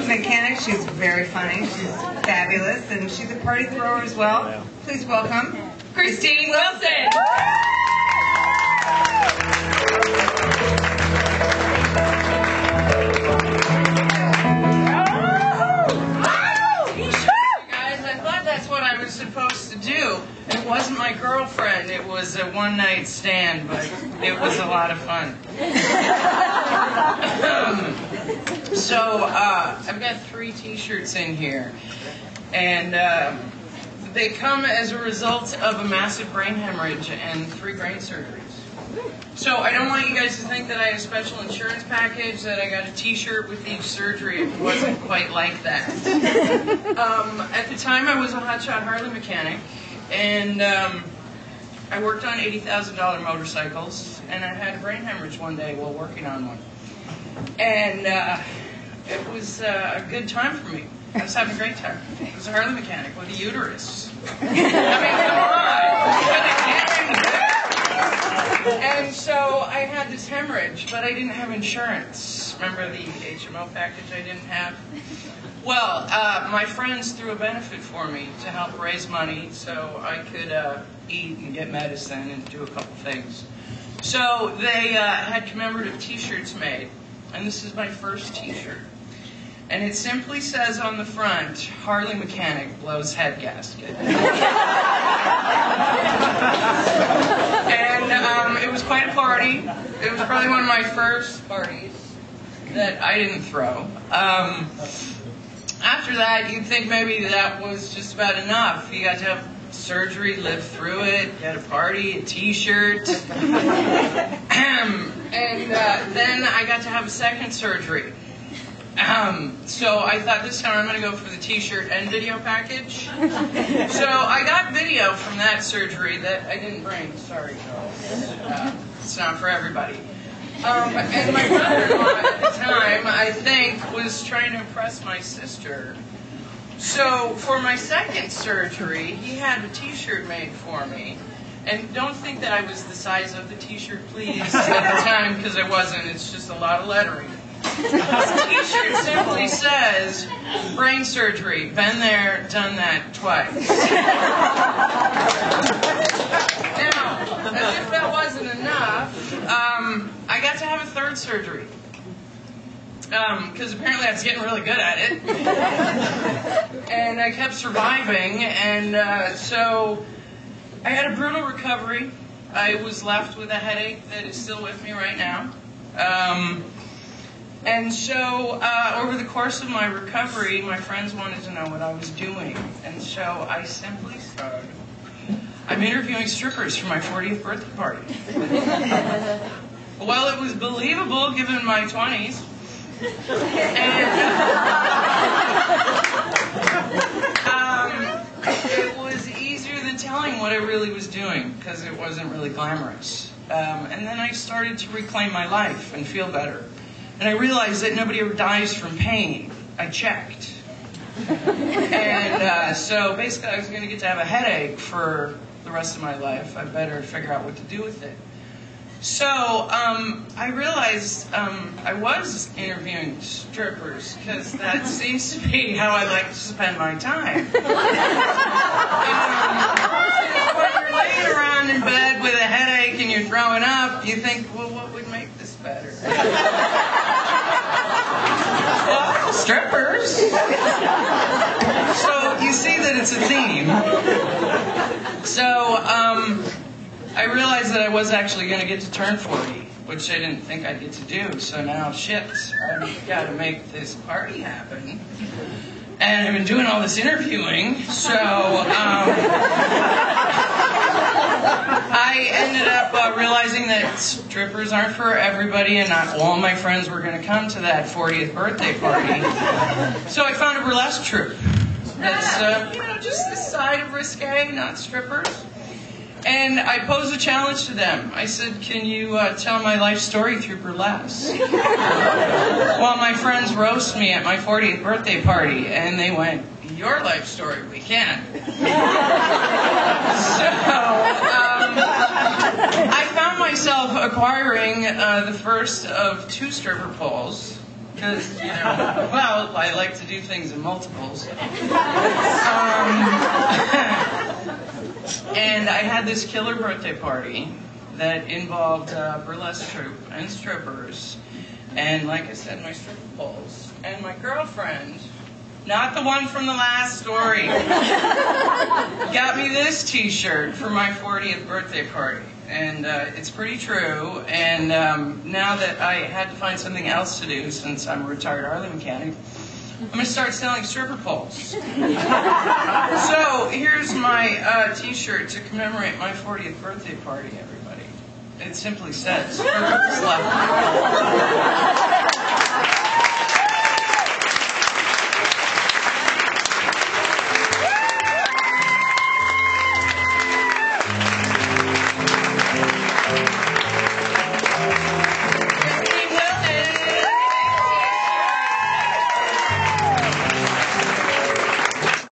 Mechanic. She's very funny. She's fabulous, and she's a party thrower as well. Please welcome Kristine Wilson. Guys, I thought that's what I was supposed to do. It wasn't my girlfriend. It was a one-night stand, but it was a lot of fun. So I've got 3 T-shirts in here, and they come as a result of a massive brain hemorrhage and 3 brain surgeries. So I don't want you guys to think that I had a special insurance package, that I got a T-shirt with each surgery. It wasn't quite like that. At the time, I was a hotshot Harley mechanic, and I worked on $80,000 motorcycles, and I had a brain hemorrhage one day while working on one. And it was a good time for me. I was having a great time. I was a Harley mechanic with a uterus. I mean, come on! And so I had this hemorrhage, but I didn't have insurance. Remember the HMO package I didn't have? Well, my friends threw a benefit for me to help raise money so I could eat and get medicine and do a couple things. So they had commemorative T-shirts made, and this is my first T-shirt. And it simply says on the front, Harley mechanic blows head gasket. And it was quite a party. It was probably one of my first parties that I didn't throw. After that, you'd think maybe that was just about enough. You got to have surgery, live through it, you had a party, a T-shirt. And then I got to have a second surgery. So I thought this time I'm going to go for the T-shirt and video package. So I got video from that surgery that I didn't bring. Sorry, girls. It's not for everybody. And my brother-in-law at the time, I think, was trying to impress my sister. So for my second surgery, he had a T-shirt made for me. And don't think that I was the size of the T-shirt, please, at the time, because I wasn't. It's just a lot of lettering. This T-shirt simply says, brain surgery, been there, done that twice. Now, as if that wasn't enough, I got to have a third surgery. Because apparently I was getting really good at it. And I kept surviving, and so I had a brutal recovery. I was left with a headache that is still with me right now. And so, over the course of my recovery, my friends wanted to know what I was doing. And so I simply said, I'm interviewing strippers for my 40th birthday party. Well, it was believable given my 20s. And it was easier than telling what I really was doing, because it wasn't really glamorous. And then I started to reclaim my life and feel better. And I realized that nobody ever dies from pain. I checked. And so basically I was going to get to have a headache for the rest of my life. I better figure out what to do with it. So I realized I was interviewing strippers, because that seems to be how I like to spend my time. When you're laying around in bed with a headache and you're throwing up, you think, well, what would make this better? Well, strippers. So you see that it's a theme. So I realized that I was actually going to get to turn 40, which I didn't think I'd get to do. So now, shit, I've got to make this party happen. And I've been doing all this interviewing, so I ended up realizing that strippers aren't for everybody, and not all my friends were going to come to that 40th birthday party. So I found a burlesque troupe that's, just the side of risque, not strippers. And I posed a challenge to them. I said, can you tell my life story through burlesque? Well, my friends roast me at my 40th birthday party, and they went, your life story, we can. So, I found myself acquiring the first of 2 stripper poles, Because, well, I like to do things in multiples. And I had this killer birthday party that involved burlesque troupe and strippers. And like I said, my stripper poles. And my girlfriend, not the one from the last story, got me this T-shirt for my 40th birthday party. And it's pretty true. And now that I had to find something else to do since I'm a retired Harley mechanic, I'm going to start selling stripper poles. So here's my T-shirt to commemorate my 40th birthday party, everybody. It simply says, "Stripper Love."